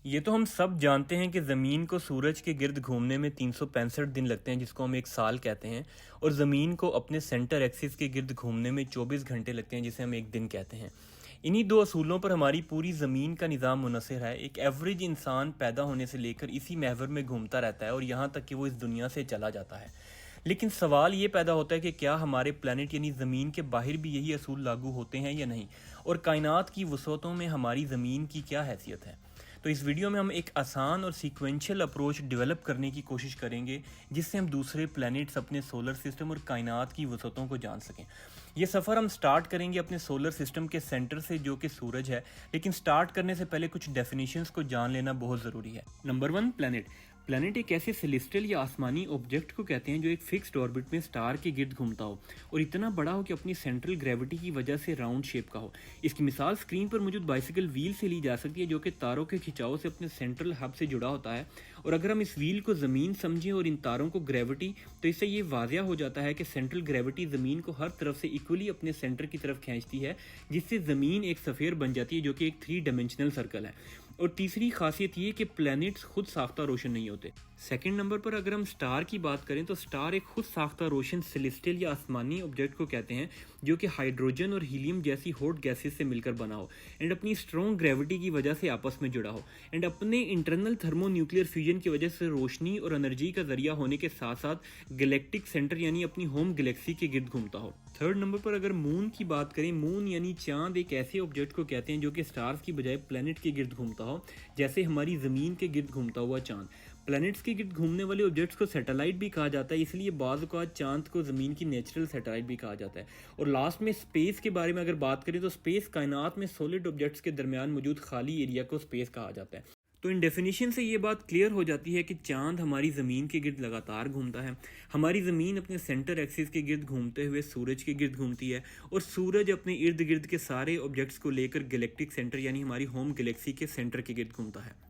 ये तो हम सब जानते हैं कि ज़मीन को सूरज के गिर्द घूमने में 365 दिन लगते हैं, जिसको हम एक साल कहते हैं। और ज़मीन को अपने सेंटर एक्सिस के गिर्द घूमने में 24 घंटे लगते हैं, जिसे हम एक दिन कहते हैं। इन्हीं दो असूलों पर हमारी पूरी ज़मीन का निज़ाम मुनसर है। एक एवरेज इंसान पैदा होने से लेकर इसी महवर में घूमता रहता है और यहाँ तक कि वो इस दुनिया से चला जाता है। लेकिन सवाल ये पैदा होता है कि क्या हमारे प्लेनेट यानी ज़मीन के बाहर भी यही असूल लागू होते हैं या नहीं, और कायनात की वसअतों में हमारी ज़मीन की क्या हैसियत है। तो इस वीडियो में हम एक आसान और सीक्वेंशियल अप्रोच डेवलप करने की कोशिश करेंगे, जिससे हम दूसरे प्लैनेट्स, अपने सोलर सिस्टम और कायनात की वसअतों को जान सकें। ये सफ़र हम स्टार्ट करेंगे अपने सोलर सिस्टम के सेंटर से, जो कि सूरज है। लेकिन स्टार्ट करने से पहले कुछ डेफिनेशंस को जान लेना बहुत ज़रूरी है। Number 1, planet. प्लैनेट एक ऐसे सेलेस्टियल या आसमानी ऑब्जेक्ट को कहते हैं जो एक फिक्स्ड ऑर्बिट में स्टार के गिर्द घूमता हो और इतना बड़ा हो कि अपनी सेंट्रल ग्रेविटी की वजह से राउंड शेप का हो। इसकी मिसाल स्क्रीन पर मौजूद बाइसिकल व्हील से ली जा सकती है, जो कि तारों के खिंचाव से अपने सेंट्रल हब से जुड़ा होता है। और अगर हम इस व्हील को ज़मीन समझें और इन तारों को ग्रेविटी, तो इससे ये वाज़िया हो जाता है कि सेंट्रल ग्रेविटी ज़मीन को हर तरफ से इक्वली अपने सेंटर की तरफ खींचती है, जिससे ज़मीन एक सफ़ेयर बन जाती है, जो कि एक 3 डायमेंशनल सर्कल है। और तीसरी खासियत ये कि प्लैनेट्स खुद साख्ता रोशन नहीं होते। सेकंड नंबर पर अगर हम स्टार की बात करें, तो स्टार एक खुद साख्ता रोशन सेलेस्टियल या आसमानी ऑब्जेक्ट को कहते हैं जो कि हाइड्रोजन और हीलियम जैसी हॉट गैसेस से मिलकर बना हो एंड अपनी स्ट्रॉन्ग ग्रेविटी की वजह से आपस में जुड़ा हो एंड अपने इंटरनल थर्मोन्यूक्लियर फ्यूजन की वजह से रोशनी और एनर्जी का जरिया होने के साथ साथ गैलेक्टिक सेंटर यानी अपनी होम गैलेक्सी के गिर्द घूमता हो। थर्ड नंबर पर अगर मून की बात करें, मून यानी चांद एक ऐसे ऑब्जेक्ट को कहते हैं जो कि स्टार्स की बजाय प्लैनेट के गिर्द घूमता हो, जैसे हमारी ज़मीन के गिर्द घूमता हुआ चांद। प्लैनेट्स के गिर्द घूमने वाले ऑब्जेक्ट्स को सैटेलाइट भी कहा जाता है, इसलिए बाज़ औक़ात चांद को ज़मीन की नेचुरल सैटेलाइट भी कहा जाता है। और लास्ट में स्पेस के बारे में अगर बात करें, तो स्पेस कायनात में सॉलिड ऑब्जेक्ट्स के दरमियान मौजूद खाली एरिया को स्पेस कहा जाता है। तो इन डेफिनेशन से ये बात क्लियर हो जाती है कि चांद हमारी ज़मीन के गिर्द लगातार घूमता है, हमारी ज़मीन अपने सेंटर एक्सिस के गिर्द घूमते हुए सूरज के गिर्द घूमती है, और सूरज अपने इर्द गिर्द के सारे ऑब्जेक्ट्स को लेकर गैलेक्टिक सेंटर यानी हमारी होम गैलेक्सी के सेंटर के गिर्द घूमता है।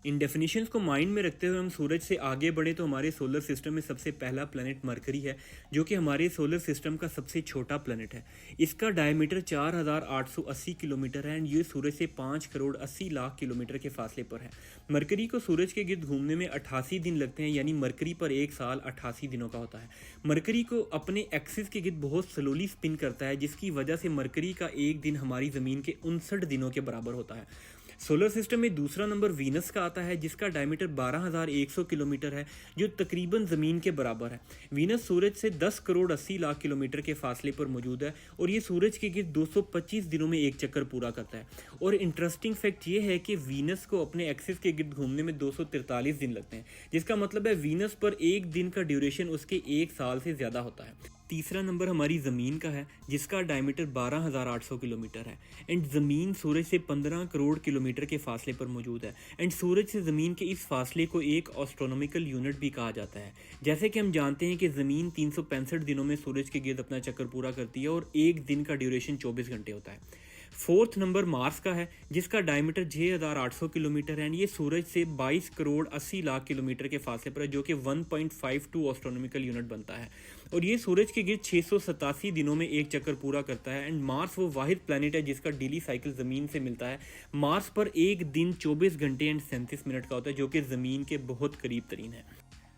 इन डेफिनेशंस को माइंड में रखते हुए हम सूरज से आगे बढ़े, तो हमारे सोलर सिस्टम में सबसे पहला प्लैनेट मरकरी है, जो कि हमारे सोलर सिस्टम का सबसे छोटा प्लैनेट है। इसका डायमीटर 4880 किलोमीटर है एंड ये सूरज से 5 करोड़ 80 लाख किलोमीटर के फासले पर है। मरकरी को सूरज के गिर्द घूमने में 88 दिन लगते हैं, यानी मरकरी पर एक साल 88 दिनों का होता है। मरकरी को अपने एक्सिस के गिर्द बहुत स्लोली स्पिन करता है, जिसकी वजह से मरकरी का एक दिन हमारी ज़मीन के 59 दिनों के बराबर होता है। सोलर सिस्टम में दूसरा नंबर वीनस का आता है, जिसका डायमीटर 12100 किलोमीटर है, जो तकरीबन ज़मीन के बराबर है। वीनस सूरज से 10 करोड़ 80 लाख किलोमीटर के फासले पर मौजूद है और ये सूरज के गिर्द 225 दिनों में एक चक्कर पूरा करता है। और इंटरेस्टिंग फैक्ट ये है कि वीनस को अपने एक्सिस के गिर्द घूमने में 243 दिन लगते हैं, जिसका मतलब है वीनस पर एक दिन का ड्यूरेशन उसके एक साल से ज़्यादा होता है। तीसरा नंबर हमारी ज़मीन का है, जिसका डायमीटर 12800 किलोमीटर है एंड ज़मीन सूरज से 15 करोड़ किलोमीटर के फासले पर मौजूद है एंड सूरज से ज़मीन के इस फासले को एक एस्ट्रोनॉमिकल यूनिट भी कहा जाता है। जैसे कि हम जानते हैं कि ज़मीन 365 दिनों में सूरज के गिर्द अपना चक्कर पूरा करती है और एक दिन का ड्यूरेशन 24 घंटे होता है। फोर्थ नंबर मार्स का है, जिसका डायमीटर 6800 किलोमीटर है, ये सूरज से 22 करोड़ 80 लाख किलोमीटर के फासले पर है, जो कि 1.52 एस्ट्रोनॉमिकल यूनिट बनता है। और ये सूरज के गिर्द 687 दिनों में एक चक्कर पूरा करता है एंड मार्स वो वाहिद प्लैनेट है जिसका डेली साइकिल ज़मीन से मिलता है। मार्स पर एक दिन 24 घंटे एंड 37 मिनट का होता है, जो कि ज़मीन के बहुत करीब तरीन है।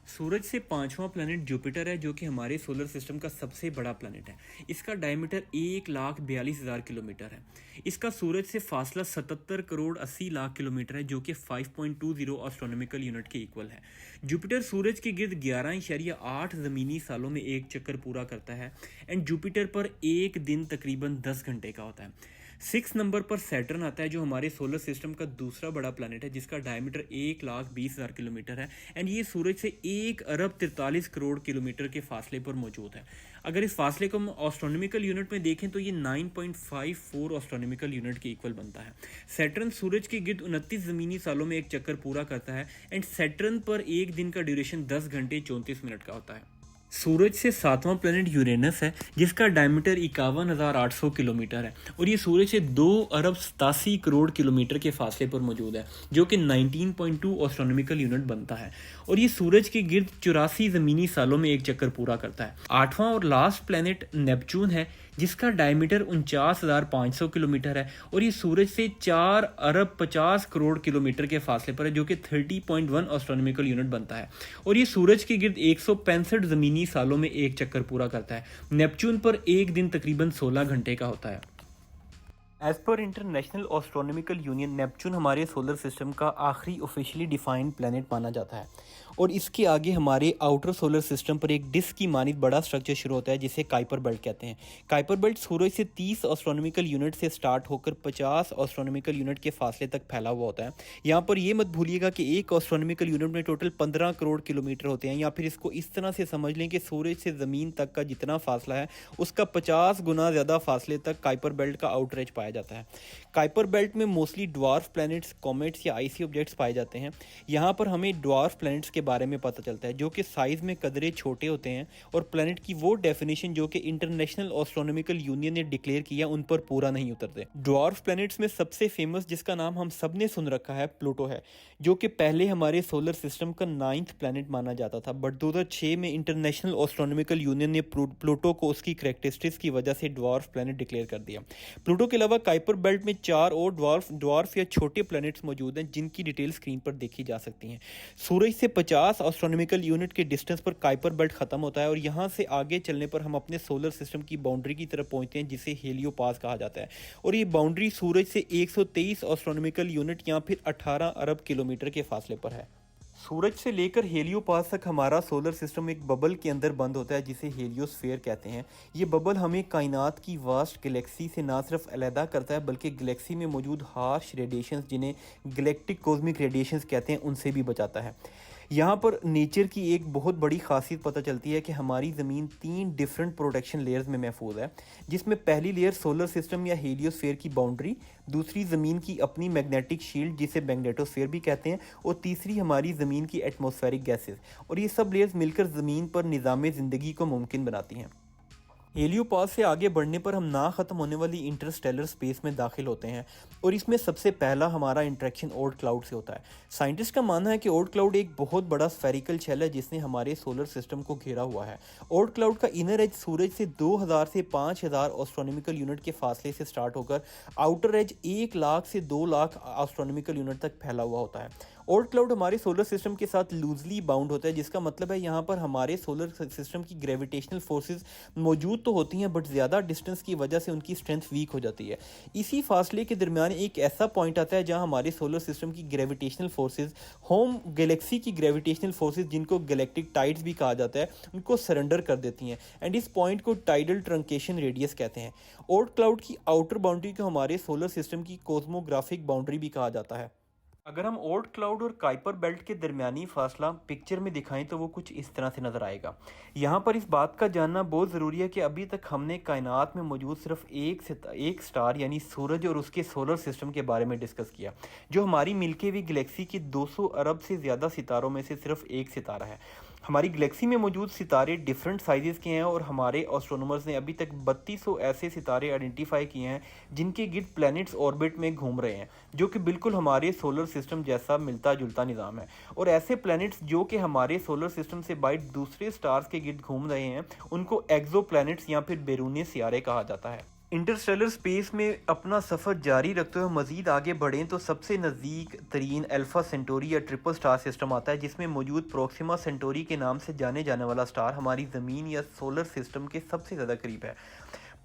सूरज से पांचवा प्लैनेट जुपिटर है, जो कि हमारे सोलर सिस्टम का सबसे बड़ा प्लैनेट है। इसका डायमीटर 1,42,000 किलोमीटर है। इसका सूरज से फासला 77 करोड़ 80 लाख किलोमीटर है, जो कि 5.20 एस्ट्रोनॉमिकल यूनिट के इक्वल है। जुपिटर सूरज के गिर्द 11.8 ज़मीनी सालों में एक चक्कर पूरा करता है एंड जुपिटर पर एक दिन तकरीबन 10 घंटे का होता है। 6 नंबर पर सैटर्न आता है, जो हमारे सोलर सिस्टम का दूसरा बड़ा प्लैनेट है, जिसका डायमीटर 1,20,000 किलोमीटर है एंड ये सूरज से 1 अरब 43 करोड़ किलोमीटर के फासले पर मौजूद है। अगर इस फासले को हम एस्ट्रोनॉमिकल यूनिट में देखें, तो ये 9.54 एस्ट्रोनॉमिकल यूनिट के इक्वल बनता है। सैटर्न सूरज के गिर्द 29 ज़मीनी सालों में एक चक्कर पूरा करता है एंड सैटर्न पर एक दिन का ड्यूरेशन 10 घंटे 34 मिनट का होता है। सूरज से सातवां प्लैनेट यूरेनस है, जिसका डायमीटर 51,800 किलोमीटर है और ये सूरज से 2 अरब 87 करोड़ किलोमीटर के फासले पर मौजूद है, जो कि 19.2 एस्ट्रोनॉमिकल यूनिट बनता है। और ये सूरज के गिर्द 84 ज़मीनी सालों में एक चक्कर पूरा करता है। आठवां और लास्ट प्लैनेट नेपच्यून है, जिसका डायमीटर 49,500 किलोमीटर है और ये सूरज से 4 अरब 50 करोड़ किलोमीटर के फासले पर है, जो कि 30.1 एस्ट्रोनॉमिकल यूनिट बनता है। और ये सूरज के गिर्द 165 ज़मीनी सालों में एक चक्कर पूरा करता है। नेपच्यून पर एक दिन तकरीबन 16 घंटे का होता है। As per International Astronomical Union, Neptune हमारे सोलर सिस्टम का आखिरी ऑफिशियली डिफाइंड प्लैनेट माना जाता है और इसके आगे हमारे आउटर सोलर सिस्टम पर एक डिस्क की मानित बड़ा स्ट्रक्चर शुरू होता है जिसे काइपर बेल्ट कहते हैं। काइपर बेल्ट सूरज से 30 एस्ट्रोनॉमिकल यूनिट से स्टार्ट होकर 50 एस्ट्रोनॉमिकल यूनिट के फासले तक फैला हुआ होता है। यहाँ पर ये मत भूलिएगा कि एक एस्ट्रोनॉमिकल यूनिट में टोटल 15 करोड़ किलोमीटर होते हैं, या फिर इसको इस तरह से समझ लें कि सूरज से ज़मीन तक का जितना फासला है उसका 50 गुना ज़्यादा फासले तक काइपर बेल्ट का आउटर एज पाया जाता है। काइपर बेल्ट में मोस्टली ड्वार्फ प्लैनेट्स, कॉमेट्स या आइसी ऑब्जेक्ट्स पाए जाते हैं। यहाँ पर हमें ड्वार्फ प्लैनेट्स के बारे में पता चलता है जो कि साइज़ में कदरे छोटे होते हैं और प्लैनेट की वो डेफिनेशन जो कि इंटरनेशनल एस्ट्रोनॉमिकल यूनियन ने डिक्लेयर किया उन पर पूरा नहीं उतरते। ड्वार्फ प्लैनेट्स में सबसे फेमस, जिसका नाम हम सब ने सुन रखा है, प्लूटो है, जो कि पहले हमारे सोलर सिस्टम का 9th प्लैनेट माना जाता था, बट 2006 में इंटरनेशनल एस्ट्रोनॉमिकल यूनियन ने प्लूटो को उसकी करैक्टरिस्टिक्स की वजह से ड्वार्फ प्लैनेट डिक्लेयर कर दिया। प्लूटो के अलावा काइपर बेल्ट में 4 और ड्वार्फ या छोटे प्लैनेट्स मौजूद हैं जिनकी डिटेल स्क्रीन पर देखी जा सकती हैं। सूरज से 50 एस्ट्रोनॉमिकल यूनिट के डिस्टेंस पर काइपर बेल्ट खत्म होता है और यहाँ से आगे चलने पर हम अपने सोलर सिस्टम की बाउंड्री की तरफ पहुँचते हैं जिसे हेलियोपास कहा जाता है। और ये बाउंड्री सूरज से 123 एस्ट्रोनॉमिकल यूनिट या फिर 18 अरब किलोमीटर के फासले पर है। सूरज से लेकर हेलियोपास तक हमारा सोलर सिस्टम एक बबल के अंदर बंद होता है जिसे हेलियोस्फीयर कहते हैं। ये बबल हमें कायनात की वास्ट गैलेक्सी से ना सिर्फ अलहदा करता है बल्कि गैलेक्सी में मौजूद हार्श रेडिएशंस, जिन्हें गैलेक्टिक कॉस्मिक रेडिएशंस कहते हैं, उनसे भी बचाता है। यहाँ पर नेचर की एक बहुत बड़ी खासियत पता चलती है कि हमारी ज़मीन 3 डिफरेंट प्रोटेक्शन लेयर्स में महफूज है, जिसमें पहली लेयर सोलर सिस्टम या हेलियोस्फीयर की बाउंड्री, दूसरी ज़मीन की अपनी मैग्नेटिक शील्ड जिसे मैग्नेटोस्फीयर भी कहते हैं, और तीसरी हमारी ज़मीन की एटमॉस्फेरिक गैसेस। और ये सब लेयर्स मिलकर ज़मीन पर निज़ाम ज़िंदगी को मुमकिन बनाती हैं। हेलियोपास से आगे बढ़ने पर हम ना ख़त्म होने वाली इंटरस्टेलर स्पेस में दाखिल होते हैं और इसमें सबसे पहला हमारा इंटरेक्शन ओर्ट क्लाउड से होता है। साइंटिस्ट का मानना है कि ओर्ट क्लाउड एक बहुत बड़ा स्फेरिकल शेल है जिसने हमारे सोलर सिस्टम को घेरा हुआ है। ओर्ट क्लाउड का इनर एज सूरज से 2000 से 5000 एस्ट्रोनॉमिकल यूनिट के फासले से स्टार्ट होकर आउटर एज 1 लाख से 2 लाख एस्ट्रोनॉमिकल यूनिट तक फैला हुआ होता है। ओर्ट क्लाउड हमारे सोलर सिस्टम के साथ लूजली बाउंड होता है, जिसका मतलब है यहाँ पर हमारे सोलर सिस्टम की ग्रेविटेशनल फोर्सेस मौजूद तो होती हैं बट ज़्यादा डिस्टेंस की वजह से उनकी स्ट्रेंथ वीक हो जाती है। इसी फासले के दरमियान एक ऐसा पॉइंट आता है जहाँ हमारे सोलर सिस्टम की ग्रेविटेशनल फोर्सेस होम गैलेक्सी की ग्रेविटेशनल फोर्सेस, जिनको गैलेक्टिक टाइड्स भी कहा जाता है, उनको सरेंडर कर देती हैं एंड इस पॉइंट को टाइडल ट्रंकेशन रेडियस कहते हैं। ओर्ट क्लाउड की आउटर बाउंड्री को हमारे सोलर सिस्टम की कॉस्मोग्राफिक बाउंड्री भी कहा जाता है। अगर हम ओर्ट क्लाउड और काइपर बेल्ट के दरमियानी फासला पिक्चर में दिखाएं तो वो कुछ इस तरह से नज़र आएगा। यहाँ पर इस बात का जानना बहुत ज़रूरी है कि अभी तक हमने कायनात में मौजूद सिर्फ एक स्टार यानी सूरज और उसके सोलर सिस्टम के बारे में डिस्कस किया, जो हमारी मिल्की वे गैलेक्सी के 200 अरब से ज़्यादा सितारों में से सिर्फ एक सितारा है। हमारी गैलेक्सी में मौजूद सितारे डिफरेंट साइजेस के हैं और हमारे एस्ट्रोनॉमर्स ने अभी तक 3200 ऐसे सितारे आइडेंटिफाई किए हैं जिनके गिर्द प्लैनेट्स ऑर्बिट में घूम रहे हैं, जो कि बिल्कुल हमारे सोलर सिस्टम जैसा मिलता जुलता निज़ाम है। और ऐसे प्लैनेट्स जो कि हमारे सोलर सिस्टम से बाहर दूसरे स्टार्स के गिर्द घूम रहे हैं उनको एक्सो प्लैनेट्स या फिर बैरूनी सियारे कहा जाता है। इंटरस्टेलर स्पेस में अपना सफ़र जारी रखते हुए मज़ीद आगे बढ़ें तो सबसे नज़दीक तरीन अल्फ़ा सेंटोरी या ट्रिपल स्टार सिस्टम आता है, जिसमें मौजूद प्रोक्सिमा सेंटोरी के नाम से जाने जाने वाला स्टार हमारी ज़मीन या सोलर सिस्टम के सबसे ज़्यादा करीब है।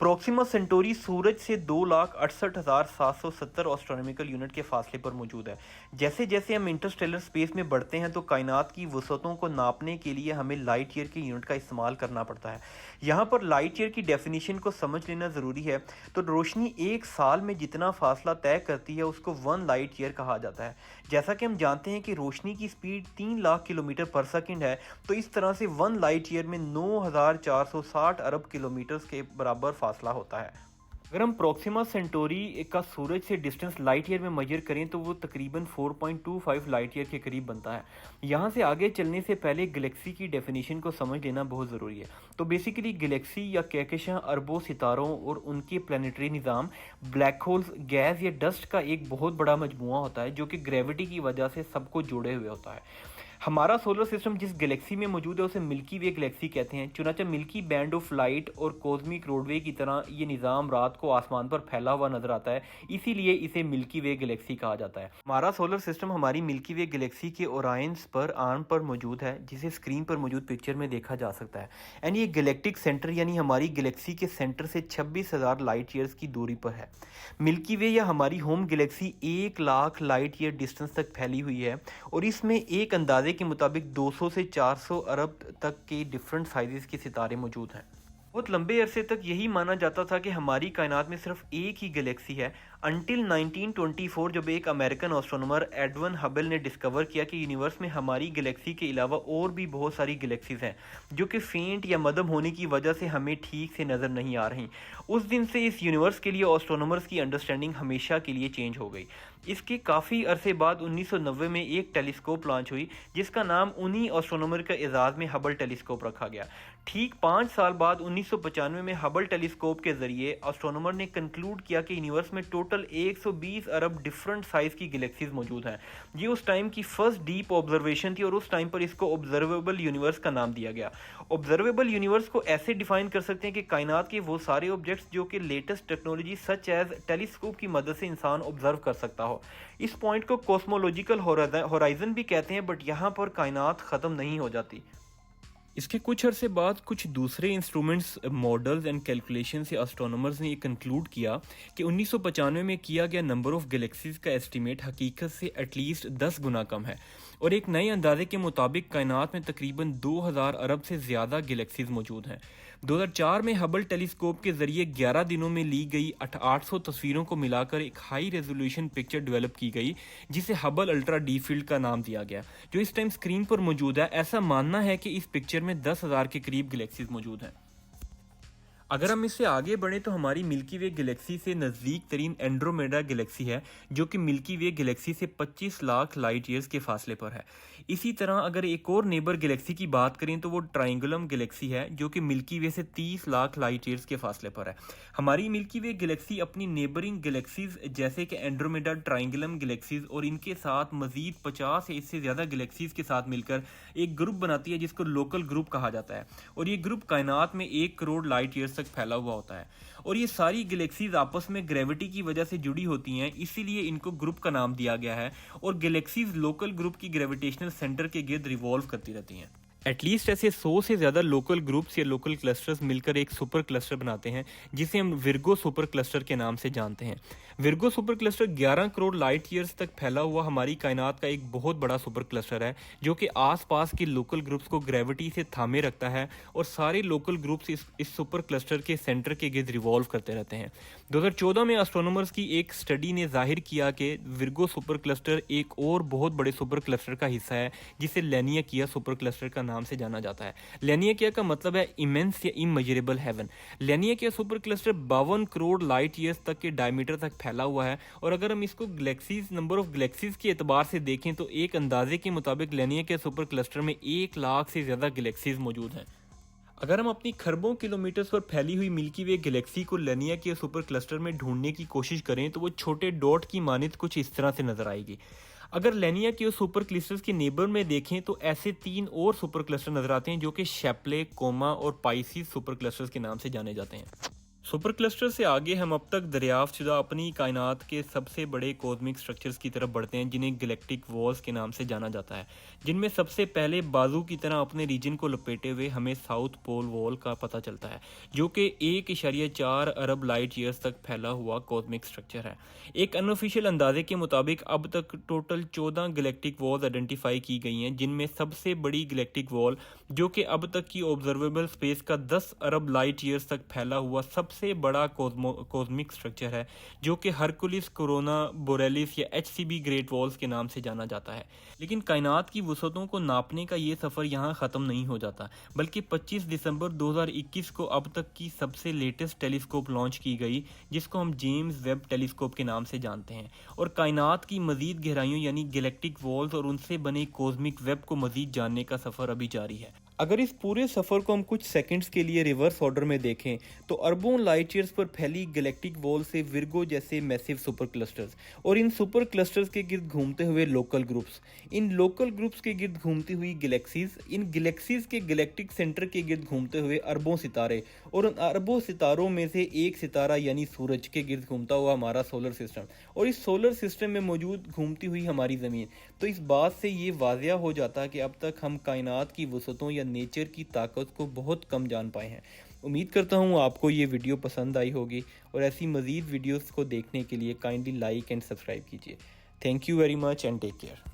प्रोक्सिमा सेंटोरी सूरज से 2,68,770 एस्ट्रोनॉमिकल यूनिट के फासले पर मौजूद है। जैसे जैसे हम इंटरस्टेलर स्पेस में बढ़ते हैं तो कायनात की वसअतों को नापने के लिए हमें लाइट ईयर की यूनिट का इस्तेमाल करना पड़ता है। यहाँ पर लाइट ईयर की डेफिनेशन को समझ लेना ज़रूरी है। तो रोशनी एक साल में जितना फासला तय करती है उसको 1 लाइट ईयर कहा जाता है। जैसा कि हम जानते हैं कि रोशनी की स्पीड 3 लाख किलोमीटर पर सेकंड है, तो इस तरह से 1 लाइट ईयर में 9,460 अरब किलोमीटर के बराबर फासला होता है। अगर हम प्रोक्सिमा सेंटोरी का सूरज से डिस्टेंस लाइट ईयर में मेजर करें तो वो तकरीबन 4.25 लाइट ईयर के करीब बनता है। यहाँ से आगे चलने से पहले गैलेक्सी की डेफिनेशन को समझ लेना बहुत ज़रूरी है। तो बेसिकली गैलेक्सी या कहकशां अरबों सितारों और उनके प्लानिटरी निज़ाम ब्लैक होल्स, गैस या डस्ट का एक बहुत बड़ा मजमुआ होता है जो कि ग्रेविटी की वजह से सबको जोड़े हुए होता है। हमारा सोलर सिस्टम जिस गैलेक्सी में मौजूद है उसे मिल्की वे गैलेक्सी कहते हैं। चुनांचे मिल्की बैंड ऑफ लाइट और कॉस्मिक रोडवे की तरह ये निज़ाम रात को आसमान पर फैला हुआ नजर आता है, इसीलिए इसे मिल्की वे गैलेक्सी कहा जाता है। हमारा सोलर सिस्टम हमारी मिल्की वे गैलेक्सी के ओरायंस पर आर्म पर मौजूद है, जिसे स्क्रीन पर मौजूद पिक्चर में देखा जा सकता है। एंड ये गैलेक्टिक सेंटर यानी हमारी गैलेक्सी के सेंटर से 26,000 लाइट ईयर्स की दूरी पर है। मिल्की वे या हमारी home Galaxy 1 lakh light year distance तक फैली हुई है और इसमें एक अंदाजे के मुताबिक 200 से 400 अरब तक के डिफरेंट साइजेस के सितारे मौजूद हैं। बहुत लंबे अरसे तक यही माना जाता था कि हमारी कायनात में सिर्फ एक ही गैलेक्सी है, अंटिल 1924 जब एक अमेरिकन एस्ट्रोनॉमर एडवन हबल ने डिस्कवर किया कि यूनिवर्स में हमारी गैलेक्सी के अलावा और भी बहुत सारी गैलेक्सीज हैं जो कि फेंट या मध्यम होने की वजह से हमें ठीक से नज़र नहीं आ रही। उस दिन से इस यूनिवर्स के लिए एस्ट्रोनॉमर्स की अंडरस्टैंडिंग हमेशा के लिए चेंज हो गई। इसके काफ़ी अरसे बाद 1990 में एक टेलीस्कोप लॉन्च हुई जिसका नाम उन्हीं एस्ट्रोनॉमर के एजाज़ में हबल टेलीस्कोप रखा गया। ठीक 5 साल बाद 1995 में हबल टेलीस्कोप के जरिए एस्ट्रोनॉमर ने कंक्लूड किया कि यूनिवर्स में टोटल 120 अरब डिफरेंट साइज की गैलेक्सीज मौजूद हैं। ये उस टाइम की फर्स्ट डीप ऑब्जर्वेशन थी और उस टाइम पर इसको ऑब्जर्वेबल यूनिवर्स का नाम दिया गया। ऑब्जर्वेबल यूनिवर्स को ऐसे डिफाइन कर सकते हैं कि कायनात के वो सारे ऑब्जेक्ट्स जो कि latest technology such as telescope की मदद से इंसान ऑब्जर्व कर सकता हो। इस पॉइंट को कॉस्मोलॉजिकल होराइजन भी कहते हैं, बट यहाँ पर कायनात ख़त्म नहीं हो जाती। इसके कुछ अरसे बाद कुछ दूसरे इंस्ट्रूमेंट्स, मॉडल्स एंड कैलकुलेशन से एस्ट्रोनॉमर्स ने ये कंक्लूड किया कि 1995 में किया गया नंबर ऑफ गैलेक्सीज का एस्टीमेट हकीकत से एटलीस्ट 10 गुना कम है और एक नए अंदाजे के मुताबिक कायनात में तकरीबन 2000 अरब से ज़्यादा गैलेक्सीज मौजूद हैं। 2004 में हबल टेलीस्कोप के ज़रिए 11 दिनों में ली गई 800 तस्वीरों को मिलाकर एक हाई रेजोल्यूशन पिक्चर डेवलप की गई जिसे हबल अल्ट्रा डी फील्ड का नाम दिया गया, जो इस टाइम स्क्रीन पर मौजूद है। ऐसा मानना है कि इस पिक्चर में 10,000 के करीब गैलेक्सीज मौजूद हैं। अगर हम इससे आगे बढ़ें तो हमारी मिल्की वे गैलेक्सी से नज़दीक तरीन एंड्रोमेडा गैलेक्सी है जो कि मिल्की वे गैलेक्सी से 25 लाख लाइट ईयर्स के फासले पर है। इसी तरह अगर एक और नेबर गैलेक्सी की बात करें तो वो ट्रायंगुलम गैलेक्सी है जो कि मिल्की वे से 30 लाख लाइट ईयर्स के फासले पर है। हमारी मिल्की वे गैलेक्सी अपनी नेबरिंग गैलेक्सीज जैसे कि एंड्रोमेडा, ट्रायंगुलम गैलेक्सीज और इनके साथ मजीद 50 या इससे ज़्यादा गैलेक्सीज के साथ मिलकर एक ग्रुप बनाती है जिसको लोकल ग्रुप कहा जाता है और ये ग्रुप कायनात में 1 करोड़ लाइट ईयर्स तक फैला हुआ होता है और ये सारी गैलेक्सीज आपस में ग्रेविटी की वजह से जुड़ी होती हैं, इसीलिए इनको ग्रुप का नाम दिया गया है और गैलेक्सीज लोकल ग्रुप की ग्रेविटेशनल सेंटर के गिर्द रिवॉल्व करती रहती हैं। एटलीस्ट ऐसे 100 से ज़्यादा लोकल ग्रुप्स या लोकल क्लस्टर्स मिलकर एक सुपर क्लस्टर बनाते हैं जिसे हम विर्गो सुपर क्लस्टर के नाम से जानते हैं। Virgo super cluster 11 crore light years तक फैला हुआ हमारी कायनात का एक बहुत बड़ा सुपर क्लस्टर है जो कि आसपास के लोकल ग्रुप्स को ग्रेविटी से थामे रखता है और सारे लोकल ग्रुप्स इस सुपर क्लस्टर के सेंटर के गिर्द रिवॉल्व करते रहते हैं। 2014 में एस्ट्रोनॉमर्स की एक स्टडी ने जाहिर किया कि विर्गो सुपर क्लस्टर एक और बहुत बड़े सुपर क्लस्टर का हिस्सा है जिसे लैनियाकिया सुपर क्लस्टर का नाम से जाना जाता है। लैनियाकिया का मतलब है इमेंस या immeasurable heaven. Laniakea super cluster 52 crore light years तक के डायमीटर तक फैला हुआ है और अगर हम इसको गैलेक्सीज, नंबर ऑफ गैलेक्सीज के एतबार से देखें तो एक अंदाजे के मुताबिक लैनियाकिया सुपर क्लस्टर में 1 लाख से ज़्यादा गैलेक्सीज मौजूद हैं। अगर हम अपनी खरबों किलोमीटर्स पर फैली हुई मिल्की वे गैलेक्सी को लैनियाकिया सुपर क्लस्टर में ढूंढने की कोशिश करें तो वो छोटे डॉट की मानित कुछ इस तरह से नजर आएगी। अगर लैनियाकिया सुपर क्लस्टर्स के नेबर में देखें तो ऐसे 3 और सुपर क्लस्टर नजर आते हैं जो कि शेप्ले, कोमा और पाइसिस सुपर क्लस्टर्स के नाम से जाने जाते हैं। सुपर क्लस्टर से आगे हम अब तक दरियाफ्तशुदा अपनी कायनात के सबसे बड़े कॉस्मिक स्ट्रक्चर्स की तरफ बढ़ते हैं जिन्हें गैलेक्टिक वॉल्स के नाम से जाना जाता है, जिनमें सबसे पहले बाजू की तरह अपने रीजन को लपेटे हुए हमें साउथ पोल वॉल का पता चलता है जो कि 1.4 अरब लाइट ईयर्स तक फैला हुआ कॉस्मिक स्ट्रक्चर है। एक अनऑफिशियल अंदाजे के मुताबिक अब तक टोटल 14 गैलेक्टिक वॉल्स आइडेंटिफाई की गई हैं, जिनमें सबसे बड़ी गैलेक्टिक वॉल जो कि अब तक की ऑब्जर्वेबल स्पेस का 10 अरब लाइट ईयर्स तक फैला हुआ सबसे बड़ा कॉस्मिक स्ट्रक्चर है जो कि हरकुलिस, कोरोना, बोरेलिस या HCB ग्रेट वॉल्स के नाम से जाना जाता है। लेकिन कायनात की वसअतों को नापने का ये सफ़र यहाँ ख़त्म नहीं हो जाता, बल्कि 25 दिसंबर 2021 को अब तक की सबसे लेटेस्ट टेलीस्कोप लॉन्च की गई जिसको हम जेम्स वेब टेलीस्कोप के नाम से जानते हैं और कायनात की मज़ीद गहराइयों यानी गैलेक्टिक वॉल्स और उनसे बने कॉस्मिक वेब को मज़ीद जानने का सफ़र अभी जारी है। अगर इस पूरे सफ़र को हम कुछ सेकंड्स के लिए रिवर्स ऑर्डर में देखें तो अरबों लाइट ईयर्स पर फैली गैलेक्टिक वॉल से विर्गो जैसे मैसिव सुपर क्लस्टर्स और इन सुपर क्लस्टर्स के गिर्द घूमते हुए लोकल ग्रुप्स, इन लोकल ग्रुप्स के गिर्द घूमती हुई गैलेक्सीज, इन गैलेक्सीज के गैलेक्टिक सेंटर के गिर्द घूमते हुए अरबों सितारे और उन अरबों सितारों में से एक सितारा यानी सूरज के गिर्द घूमता हुआ हमारा सोलर सिस्टम और इस सोलर सिस्टम में मौजूद घूमती हुई हमारी ज़मीन। तो इस बात से ये वाज़िया हो जाता है कि अब तक हम कायनात की वसअतों या नेचर की ताकत को बहुत कम जान पाए हैं। उम्मीद करता हूँ आपको ये वीडियो पसंद आई होगी और ऐसी मज़ीद वीडियोस को देखने के लिए काइंडली लाइक एंड सब्सक्राइब कीजिए। Thank you very much and take care.